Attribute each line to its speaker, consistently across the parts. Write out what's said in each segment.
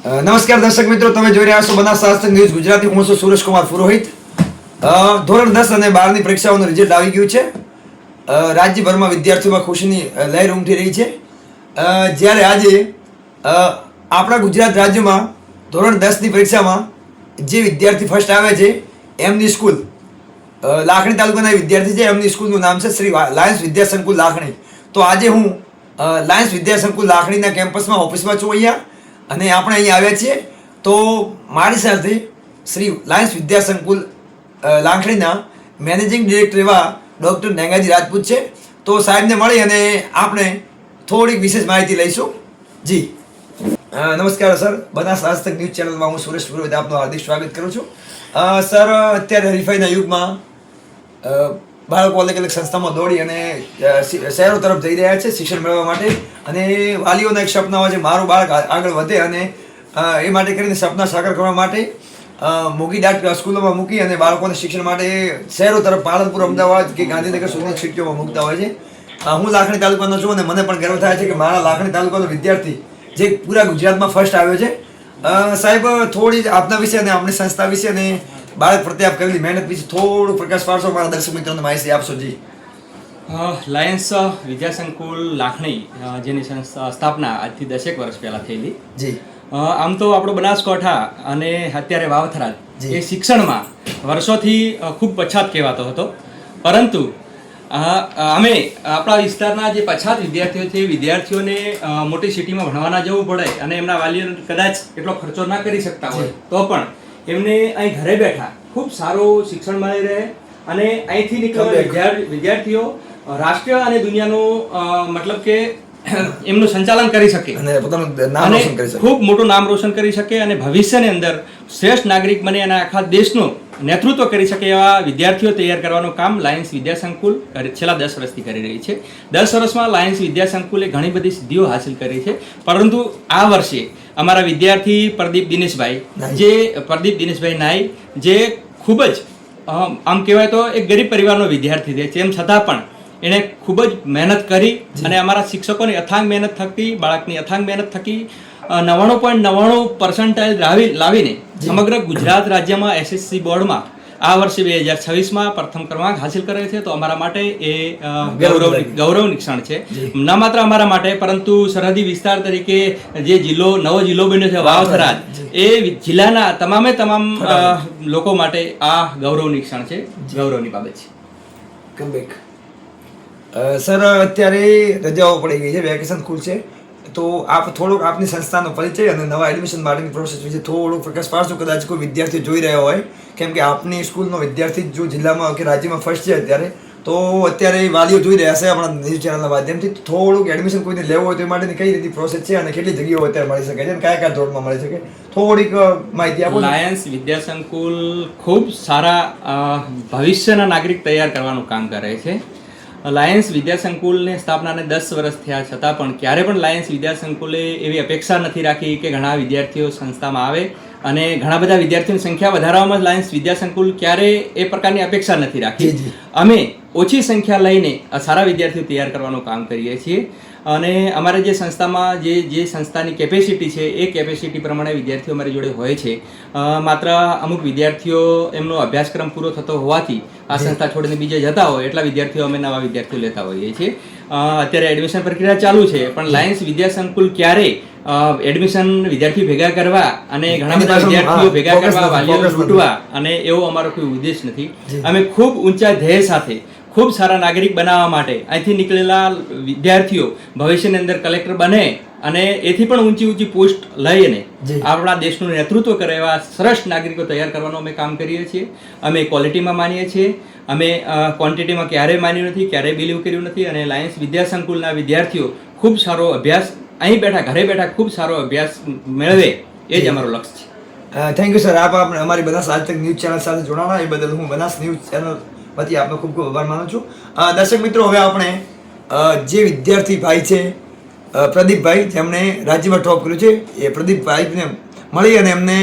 Speaker 1: નમસ્કાર દર્શક મિત્રો, તમે જોઈ રહ્યા છો બનાસ શાસ્ત્ર ન્યૂઝ ગુજરાતી. હું છું સુરેશકુમાર પુરોહિત. ધોરણ 10 અને 12 ની પરીક્ષાઓનું રિઝલ્ટ આવી ગયું છે. રાજ્યભરમાં વિદ્યાર્થીઓમાં ખુશીની લહેર ઉમટી રહી છે. જ્યારે આજે આપણા ગુજરાત રાજ્યમાં ધોરણ 10 ની પરીક્ષામાં જે વિદ્યાર્થી ફર્સ્ટ આવે છે એમની સ્કૂલ લાખણી તાલુકાના વિદ્યાર્થી છે. એમની સ્કૂલનું નામ છે શ્રી લાયન્સ વિદ્યા સંકુલ લાખણી. તો આજે હું લાયન્સ વિદ્યા સંકુલ લાખણીના કેમ્પસમાં ઓફિસમાં છું અહીંયા, અને આપણે અહીંયા આવ્યા છીએ. તો મારી સાથે શ્રી લાયન્સ વિદ્યા સંકુલ લાખણીના મેનેજિંગ ડિરેક્ટર એવા ડૉક્ટર નેંગાજી રાજપૂત છે. તો સાહેબને મળી અને આપણે થોડીક વિશેષ માહિતી લઈશું. જી નમસ્કાર સર, બનાસ શાસ્ત્ર ન્યૂઝ ચેનલમાં હું સુરેશ પુરોહિત આપનું હાર્દિક સ્વાગત કરું છું. સર, અત્યારે હરીફાઈના યુગમાં બાળકો અલગ અલગ સંસ્થામાં દોડી અને શહેરો તરફ જઈ રહ્યા છે શિક્ષણ મેળવવા માટે, અને વાલીઓના એક સપના હોય છે મારું બાળક આગળ વધે, અને એ માટે કરીને સપના સાકાર કરવા માટે મોગી ડાટ સ્કૂલોમાં મૂકી અને બાળકોને શિક્ષણ માટે શહેરો તરફ પાલનપુર, અમદાવાદ કે ગાંધીનગર સુધીની સિટીઓમાં મૂકતા હોય છે. હું લાખણી તાલુકાનો છું અને મને પણ ગર્વ થાય છે કે મારા લાખણી તાલુકાનો વિદ્યાર્થી જે પૂરા ગુજરાતમાં ફર્સ્ટ આવ્યો છે. સાહેબ, થોડી આપના વિશે અને આપણી સંસ્થા વિશે અને બાળક પ્રત્યે આપ કરેલી મહેનત વિશે થોડું પ્રકાશ પાડશો, મારા દર્શક મિત્રોને માહિતી આપશો. જી.
Speaker 2: લાયન્સ વિદ્યા સંકુલ લાખણી જેની સ્થાપના આજથી 10 વર્ષ પહેલા થયેલી.
Speaker 1: જી.
Speaker 2: આમ તો આપણો બનાસકાંઠા અને અત્યારે વાવથરા એ શિક્ષણમાં વર્ષોથી ખૂબ પછાત કહેવાતો હતો, પરંતુ અમે આપણા વિસ્તારના જે પછાત વિદ્યાર્થીઓ છે એ વિદ્યાર્થીઓને મોટી સિટીમાં ભણવાના જવું પડે અને એમના વાલીઓ કદાચ એટલો ખર્ચો ના કરી શકતા હોય તો પણ એમને અહીં ઘરે બેઠા ખૂબ સારું શિક્ષણ મળી રહે અને અહીંથી નીકળેલા વિદ્યાર્થીઓ રાષ્ટ્ર અને દુનિયાનું મતલબ કે એમનું સંચાલન કરી શકે
Speaker 1: અને પોતાનું નામ રોશન કરી શકે,
Speaker 2: ખૂબ મોટું નામ રોશન કરી શકે અને ભવિષ્યની અંદર શ્રેષ્ઠ નાગરિક બને અને આખા દેશનું નેતૃત્વ કરી શકે એવા વિદ્યાર્થીઓ તૈયાર કરવાનું કામ લાયન્સ વિદ્યા સંકુલ છેલ્લા 10 વર્ષથી કરી રહી છે. 10 વર્ષમાં લાયન્સ વિદ્યા સંકુલે ઘણી બધી સિદ્ધિઓ હાંસિલ કરી છે, પરંતુ આ વર્ષે અમારા વિદ્યાર્થી પ્રદીપ દિનેશભાઈ નાઈ, જે ખૂબ જ આમ કહેવાય તો એક ગરીબ પરિવારનો વિદ્યાર્થી છે, તેમ છતાં પણ એણે ખૂબ જ મહેનત કરી અને અમારા શિક્ષકોની અથાગ મહેનત થકી, બાળકની અથાગ મહેનત થકી 99.99% લાવીને સમગ્ર ગુજરાત રાજ્યમાં SSC બોર્ડમાં આ વર્ષે 2026માં પ્રથમ ક્રમાંક હાસિલ કરે છે. તો અમારા માટે એ ગૌરવની ક્ષણ છે, ન માત્ર અમારા માટે પરંતુ સરહદી વિસ્તાર તરીકે જે નવો જિલ્લો બન્યો છે વાવથરા, એ જિલ્લાના તમામ લોકો માટે આ ગૌરવની ક્ષણ છે, ગૌરવની બાબત છે.
Speaker 1: સર, અત્યારે રજાઓ પડી ગઈ છે, વેકેશન ખુલશે, તો આપ થોડુંક આપની સંસ્થાનો પરિચય અને નવા એડમિશન માટેની પ્રોસેસ વિશે થોડુંક પ્રકાશ પાડશો. કદાચ કોઈ વિદ્યાર્થી જોઈ રહ્યો હોય, કેમ કે આપની સ્કૂલનો વિદ્યાર્થી જો જિલ્લામાં કે રાજ્યમાં ફર્સ્ટ છે અત્યારે, તો અત્યારે વાલીઓ જોઈ રહ્યા છે આપણા ન્યૂઝ ચેનલના માધ્યમથી. થોડુંક એડમિશન કોઈને લેવું હોય તો એ માટેની કઈ રીતે પ્રોસેસ છે અને કેટલી જગ્યાઓ અત્યારે મળી શકે છે અને કયા ધોરણમાં મળી શકે, થોડીક માહિતી આપો.
Speaker 2: લાયન્સ વિદ્યા સંકુલ ખૂબ સારા ભવિષ્યના નાગરિક તૈયાર કરવાનું કામ કરે છે. લાયન્સ વિદ્યા સંકુલની સ્થાપનાને 10 વર્ષ થયા છતાં પણ ક્યારે પણ લાયન્સ વિદ્યા સંકુલે એવી અપેક્ષા નથી રાખી કે ઘણા વિદ્યાર્થીઓ સંસ્થામાં આવે, અને ઘણા બધા વિદ્યાર્થીઓની સંખ્યા વધારવામાં લાયન્સ વિદ્યા સંકુલ ક્યારે એ પ્રકારની અપેક્ષા નથી રાખી. અમે ઓછી સંખ્યા લઈને સારા વિદ્યાર્થીઓ તૈયાર કરવાનું કામ કરીએ છીએ, અને અમારે જે સંસ્થામાં જે સંસ્થાની કેપેસિટી છે એ કેપેસિટી પ્રમાણે વિદ્યાર્થીઓ અમારી જોડે હોય છે. માત્ર અમુક વિદ્યાર્થીઓ એમનો અભ્યાસક્રમ પૂરો થતો હોવાથી આ સંસ્થા છોડીને બીજે જતા હોય એટલા વિદ્યાર્થીઓ અમે નવા વિદ્યાર્થીઓ લેતા હોઈએ છીએ. અત્યારે એડમિશન પ્રક્રિયા ચાલુ છે, પણ લાયન્સ વિદ્યા સંકુલ ક્યારે એડમિશન વિદ્યાર્થીઓ ભેગા કરવા અને ઘણા બધા વિદ્યાર્થીઓ ભેગા કરવા, વાલીઓ લૂંટવા અને એવો અમારો કોઈ ઉદ્દેશ નથી. અમે ખૂબ ઊંચા ધ્યેય સાથે ખૂબ સારા નાગરિક બનાવવા માટે અહીંથી નીકળેલા વિદ્યાર્થીઓ ભવિષ્યની અંદર કલેક્ટર બને અને એથી પણ ઊંચી પોસ્ટ લઈને આપણા દેશનું નેતૃત્વ કરે એવા સરસ નાગરિકો તૈયાર કરવાનું અમે કામ કરીએ છીએ. અમે ક્વોલિટીમાં માનીએ છીએ, અમે ક્વોન્ટિટીમાં ક્યારેય માન્યું નથી, ક્યારેય બિલીવ કર્યું નથી. અને લાયન્સ વિદ્યા સંકુલના વિદ્યાર્થીઓ ખૂબ સારો અભ્યાસ અહીં બેઠા, ઘરે બેઠા ખૂબ સારો અભ્યાસ મેળવે, એ જ અમારું લક્ષ્ય છે.
Speaker 1: Thank you sir. આપ અમારી બનાસ આજ તક ન્યૂઝ ચેનલ સાથે જોડાણા એ બદલ હું બનાસ ન્યૂઝ ચેનલ વતી આપનો ખૂબ ખૂબ આભાર માનું છું. દર્શક મિત્રો, હવે આપણે જે વિદ્યાર્થી ભાઈ છે પ્રદીપભાઈ, જેમણે રાજ્યમાં ટોપ કર્યું છે, એ પ્રદીપભાઈને મળી અને એમને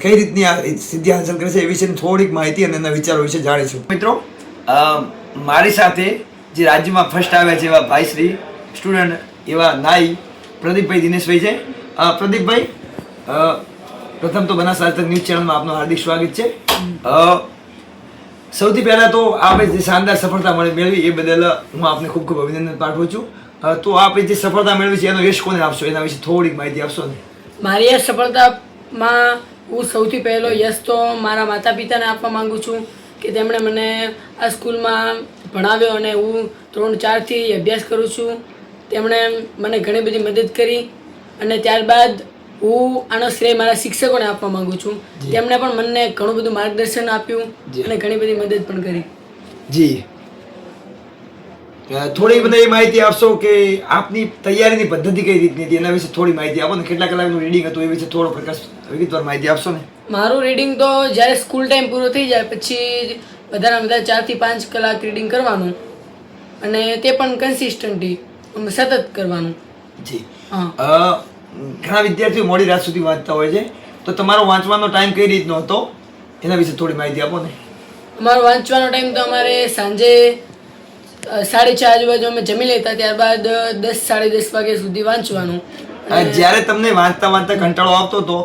Speaker 1: કઈ રીતની આ સિદ્ધિ હાંસલ કરે છે એ વિશેની થોડીક માહિતી અને એના વિચારો વિશે જાણીશું. મિત્રો, મારી સાથે જે રાજ્યમાં ફર્સ્ટ આવ્યા છે એવા ભાઈ શ્રી સ્ટુડન્ટ એવા નાઈ પ્રદીપભાઈ દિનેશભાઈ છે. પ્રદીપભાઈ, પ્રથમ તો બનાસ આજ તક ન્યૂઝ ચેનલમાં આપનું હાર્દિક સ્વાગત છે. સૌથી પહેલા તો આપણે જે શાનદાર સફળતા મેળવી એ બદલ હું આપને ખૂબ ખૂબ અભિનંદન પાઠવું છું. તો આપણે જે સફળતા મેળવી છે એનો યશ કોને આપશો, એના વિશે થોડીક માહિતી આપશો ને?
Speaker 3: મારી આ સફળતામાં હું સૌથી પહેલો યશ તો મારા માતા પિતાને આપવા માંગુ છું કે તેમણે મને આ સ્કૂલમાં ભણાવ્યો અને હું ધોરણ 4 થી અભ્યાસ કરું છું. તેમણે મને ઘણી બધી મદદ કરી અને ત્યારબાદ હું આનો શ્રેય મારા શિક્ષકોને આપવા માંગુ છું. તેમણે પણ મને ઘણું બધું માર્ગદર્શન આપ્યું અને ઘણી બધી મદદ પણ કરી.
Speaker 1: જી, થોડી મને એ માહિતી આપશો કે આપની તૈયારીની પદ્ધતિ કઈ રીતની હતી, એના વિશે થોડી માહિતી આપો ને. કેટલા કલાકનું રીડિંગ હતું એ વિશે થોડો પ્રકાશ વિગતવાર માહિતી આપશો ને?
Speaker 3: મારું રીડિંગ તો જ્યારે સ્કૂલ ટાઈમ પૂરો થઈ જાય પછી વધારે વધારે 4 થી 5 કલાક રીડિંગ કરવાનું અને તે પણ કન્સિસ્ટન્ટલી સતત કરવાનું.
Speaker 1: જી.
Speaker 3: હા,
Speaker 1: ઘણા વિદ્યાર્થીઓ મોડી રાત સુધી વાંચતા હોય છે, તો તમારો વાંચવાનો ટાઈમ કઈ રીતનો હતો એના વિશે થોડી માહિતી આપો ને.
Speaker 3: અમારો વાંચવાનો ટાઈમ તો અમારે સાંજે 4:30 આજુબાજુ અમે જમી લેતા, ત્યારબાદ 10-10:30 વાગ્યા સુધી વાંચવાનું.
Speaker 1: જ્યારે તમને વાંચતા વાંચતા કંટાળો આવતો હતો,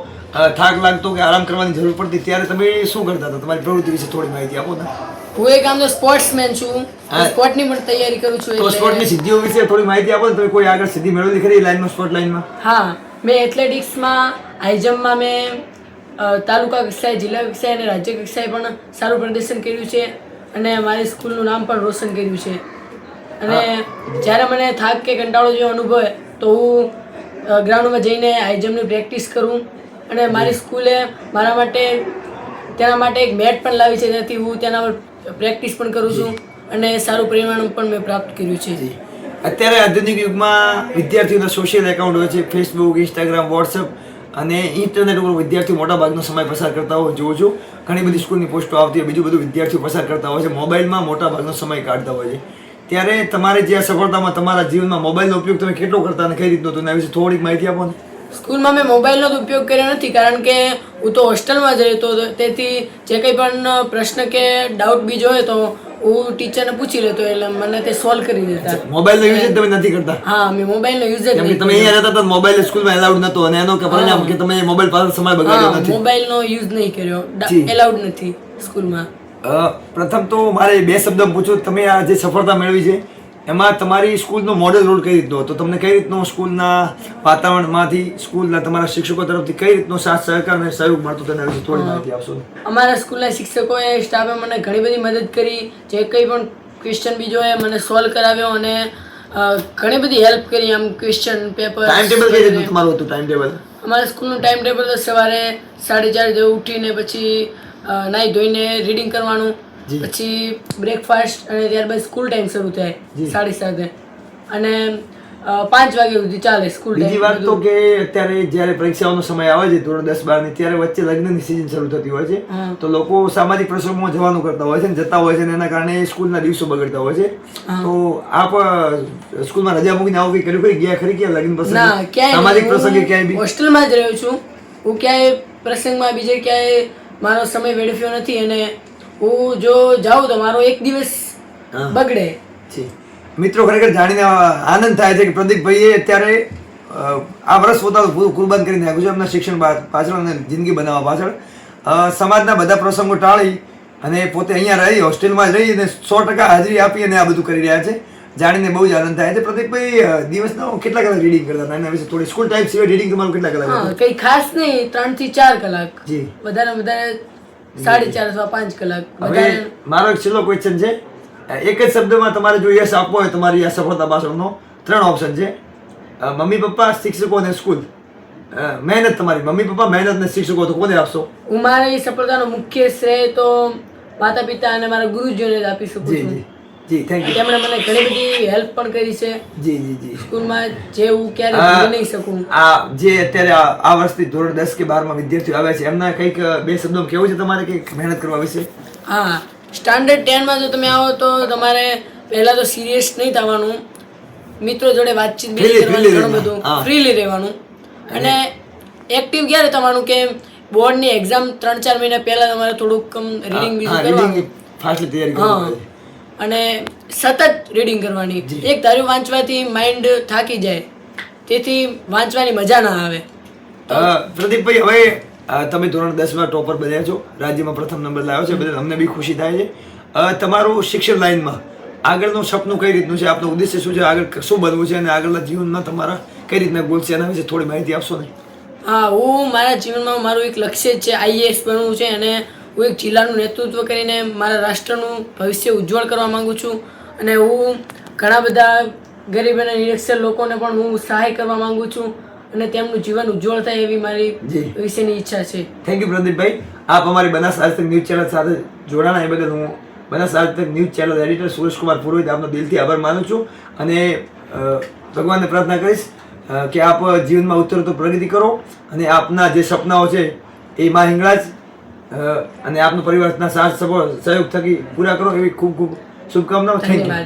Speaker 1: થાક લાગતો કે આરામ કરવાની જરૂર પડતી, ત્યારે તમે શું કરતા હતા? તમારી પ્રવૃત્તિ વિશે થોડી માહિતી આપો ને.
Speaker 3: હું એક આમ તો સ્પોર્ટ્સમેન છું, સ્પોર્ટની પણ તૈયારી કરું છું.
Speaker 1: તો સ્પોર્ટની સિદ્ધિઓ વિશે થોડી માહિતી આપો ને. તમે કોઈ આગળ સિદ્ધિ મેળવેલી ખરી લાઈનમાં, સ્પોર્ટ લાઈનમાં?
Speaker 3: હા, મેં એથ્લેટિક્સમાં, હાઈ જમ્પમાં મેં તાલુકા કક્ષાએ, જિલ્લા કક્ષાએ અને રાજ્ય કક્ષાએ પણ સારું પ્રદર્શન કર્યું છે અને મારી સ્કૂલનું નામ પણ રોશન કર્યું છે. અને જ્યારે મને થાક કે કંટાળો જેવો અનુભવે તો હું ગ્રાઉન્ડમાં જઈને હાઈ જમ્પની પ્રેક્ટિસ કરું અને મારી સ્કૂલે મારા માટે તેના માટે એક મેટ પણ લાવી છે, જેથી હું તેના પર પ્રેક્ટિસ પણ કરું છું અને સારું પરિણામ પણ મેં પ્રાપ્ત કર્યું છે.
Speaker 1: અત્યારે આધુનિક યુગમાં વિદ્યાર્થીઓના સોશિયલ એકાઉન્ટ હોય છે, ફેસબુક, ઇન્સ્ટાગ્રામ, વોટ્સઅપ અને ઇન્ટરનેટ ઉપર વિદ્યાર્થીઓ મોટા ભાગનો સમય પસાર કરતા હોય જોઉં છું. ઘણી બધી સ્કૂલની પોસ્ટો આવતી હોય, બીજું બધું વિદ્યાર્થીઓ પસાર કરતા હોય છે, મોબાઈલમાં મોટા ભાગનો સમય કાઢતા હોય છે. ત્યારે તમારે જે આ સફળતામાં તમારા જીવનમાં મોબાઈલનો ઉપયોગ તમે કેટલો કરતા અને કઈ રીતનો હતો એના વિશે થોડીક માહિતી આપો ને.
Speaker 3: સ્કૂલમાં મેં મોબાઈલનો તો ઉપયોગ કર્યો નથી, કારણ કે હું તો હોસ્ટેલમાં જ રહેતો હતો. તેથી જે કંઈ પણ પ્રશ્ન કે ડાઉટ બીજો હોય તો હું ટીચરને પૂછી લેતો, એટલે મને તે સોલ્વ કરી દેતા.
Speaker 1: મોબાઈલનો યુઝ જ તમે નથી કરતા?
Speaker 3: હા, મેં મોબાઈલનો યુઝ જ
Speaker 1: કેમ કે
Speaker 3: નહીં
Speaker 1: તમે અહીંયા રહેતા હતા, મોબાઈલ સ્કૂલમાં એલાઉડ નતો અને એનો કે પરિણામ કે તમે મોબાઈલ પાછળ સમય બગાડ્યો નથી.
Speaker 3: મોબાઈલનો યુઝ નહીં કર્યો, એલાઉડ નથી સ્કૂલમાં.
Speaker 1: પ્રથમ તો મારે બે શબ્દમાં પૂછું, તમે આ જે સફળતા મેળવી છે એમાં તમારી સ્કૂલનો મોડેલ રોલ કઈ રીતનો હતો? તમને કઈ રીતનો સ્કૂલના વાતાવરણમાંથી, સ્કૂલના તમારા શિક્ષકો તરફથી કઈ રીતનો સાથ સહકાર અને સહયોગ મળતો તેના વિશે થોડી માહિતી આપશો?
Speaker 3: અમારા સ્કૂલના શિક્ષકોએ, સ્ટાફે મને ઘણી બધી મદદ કરી. જે કંઈ પણ ક્વેશ્ચન બીજો હોય મને સોલ્વ કરાવ્યો અને ઘણી બધી હેલ્પ કરી. આમ ક્વેશ્ચન પેપર,
Speaker 1: ટાઈમ ટેબલ કઈ રીતનું તમારું હતું? ટાઈમ ટેબલ
Speaker 3: અમારા સ્કૂલનું ટાઈમ ટેબલ તો સવારે 4:30 જેવું ઉઠીને પછી નાહી ધોઈને રીડિંગ કરવાનું, પછી બ્રેકફાસ્ટ અને ત્યારબાદ સ્કૂલ ટાઈમ શરૂ થાય 7:30 અને 5 વાગ્યા સુધી ચાલે સ્કૂલ ટાઈમ.
Speaker 1: બીજી વાત તો કે અત્યારે જ્યારે પરીક્ષાઓનો સમય આવે છે ધોરણ 10-12 ની, ત્યારે વચ્ચે લગ્નની સિઝન શરૂ થતી હોય છે, તો લોકો સામાજિક પ્રસંગોમાં જવાનું કરતા હોય છે ને જતા હોય છે અને એના કારણે સ્કૂલના દિવસો બગડતા હોય છે. તો આપ સ્કૂલમાં રજા મૂકીને આવું કંઈ કર્યું ખરી? ગયા ખરી ક્યાં લગ્ન પ્રસંગ, સામાજિક પ્રસંગે ક્યાંય બી?
Speaker 3: હોસ્ટેલમાં જ રહ્યો છું હું, ક્યાંય પ્રસંગમાં બીજે ક્યાંય મારો સમય વેડફ્યો નથી. અને હું જો જાઉં તો મારો એક દિવસ બગડે
Speaker 1: છે. મિત્રો, ખરેખર જાણીને આનંદ થાય છે કે પ્રદીપભાઈએ અત્યારે આ વર્ષ પોતાનું પૂરું કુરબાન કરી નાખ્યું છે એમના શિક્ષણ પાછળ અને જિંદગી બનાવવા પાછળ. સમાજના બધા પ્રસંગો ટાળી અને પોતે અહીંયા રહી, હોસ્ટેલમાં જ રહી અને 100% હાજરી આપી અને આ બધું કરી રહ્યા છે. જાણીને બહુ જ આનંદ થાય છે. પ્રદીપભાઈ દિવસનો કેટલા કલાક રીડિંગ કરતા હતા એના વિશે થોડી? સ્કૂલ ટાઈમ સિવાય રીડિંગ તમારું કેટલા કલાક?
Speaker 3: હા, કંઈ ખાસ નહીં, 3 થી 4 કલાક.
Speaker 1: જી,
Speaker 3: વધારે વધારે 4:30 અથવા 5 કલાક.
Speaker 1: હવે મારો એક છેલ્લો ક્વેશ્ચન છે. એક જ શબ્દમાં તમારે જો યશ આપવો હોય તમારી આ સફળતા પાછળનો, 3 ઓપ્શન છે: મમ્મી પપ્પા, શિક્ષકો અને સ્કૂલ. મહેનત, તમારી મમ્મી પપ્પા, મહેનત ને શિક્ષકો, તો કોને આપશો?
Speaker 3: હું મારી સફળતાનો મુખ્ય શ્રેય તો માતા પિતા અને મારા ગુરુજીઓને જ આપી શકું છું.
Speaker 1: જી, થેન્ક યુ.
Speaker 3: તેમણે મને ઘણી બધી હેલ્પ પણ કરી છે
Speaker 1: જી જી જી.
Speaker 3: સ્કૂલમાં, જે હું ક્યારેય ભૂલી નહીં શકું.
Speaker 1: આ જે અત્યારે આ વર્ષથી ધોરણ 10 કે 12 માં વિદ્યાર્થીઓ આવ્યા છે એમના કંઈક બે શબ્દોમાં કેવું છે તમારે કંઈક મહેનત કરવા વિશે?
Speaker 3: હા, સ્ટાન્ડર્ડ 10 માં જો તમે આવો તો તમારે પહેલા તો સિરિયસ નહીં થવાનું, મિત્રો જોડે વાતચીત કરવાની, ઘણું બધું ફ્રીલી રહેવાનું અને એક્ટિવ ક્યારે થવાનું કે બોર્ડની એક્ઝામ 3-4 મહિના પહેલા તમારે થોડુંક રીડિંગ બીજું કરવાનું,
Speaker 1: ફાસ્ટલી તૈયારી કરવાની
Speaker 3: અને સતત રીડિંગ કરવાની. એક ધાર્યું વાંચવાથી માઇન્ડ થાકી જાય, તેથી વાંચવાની મજા ના આવે.
Speaker 1: પ્રદીપભાઈ, હવે તમે ધોરણ 10માં ટોપર બન્યા છો, રાજ્યમાં પ્રથમ નંબર લાવ્યો છે, બદલ અમને બી ખુશી થાય છે. તમારું શિક્ષણ લાઈનમાં આગળનું સપનું કઈ રીતનું છે, આપનું ઉદ્દેશ્ય શું છે, આગળ શું બનવું છે અને આગળના જીવનમાં તમારા કઈ રીતના ગોલ છે, એના વિશે થોડી માહિતી આપશો ને?
Speaker 3: હા, હું મારા જીવનમાં મારું એક લક્ષ્ય જ છે IAS બનવું છે, અને હું એક જિલ્લાનું નેતૃત્વ કરીને મારા રાષ્ટ્રનું ભવિષ્ય ઉજ્જવળ કરવા માંગુ છું. અને હું ઘણા બધા ગરીબ અને નિરક્ષર લોકોને પણ હું સહાય કરવા માંગુ છું અને તેમનું જીવન ઉજ્જવળ થાય એવી મારી ભવિષ્યની ઈચ્છા છે.
Speaker 1: થેન્ક યુ પ્રદીપભાઈ. આપ અમારી બનાસ આજતક ન્યૂઝ ચેનલ સાથે જોડાણા એ બદલ હું Banas Aaj Tak news channel editor Sureshkumar Purohit આપનો દિલથી આભાર માનું છું. અને ભગવાનને પ્રાર્થના કરીશ કે આપ જીવનમાં ઉત્તરોત્તર પ્રગતિ કરો અને આપના જે સપનાઓ છે એ માં હિંગળાજ અને આપનો પરિવારના સાથ સહયોગ થકી પૂરા કરો એવી ખૂબ ખૂબ શુભકામનાઓ. Thank you.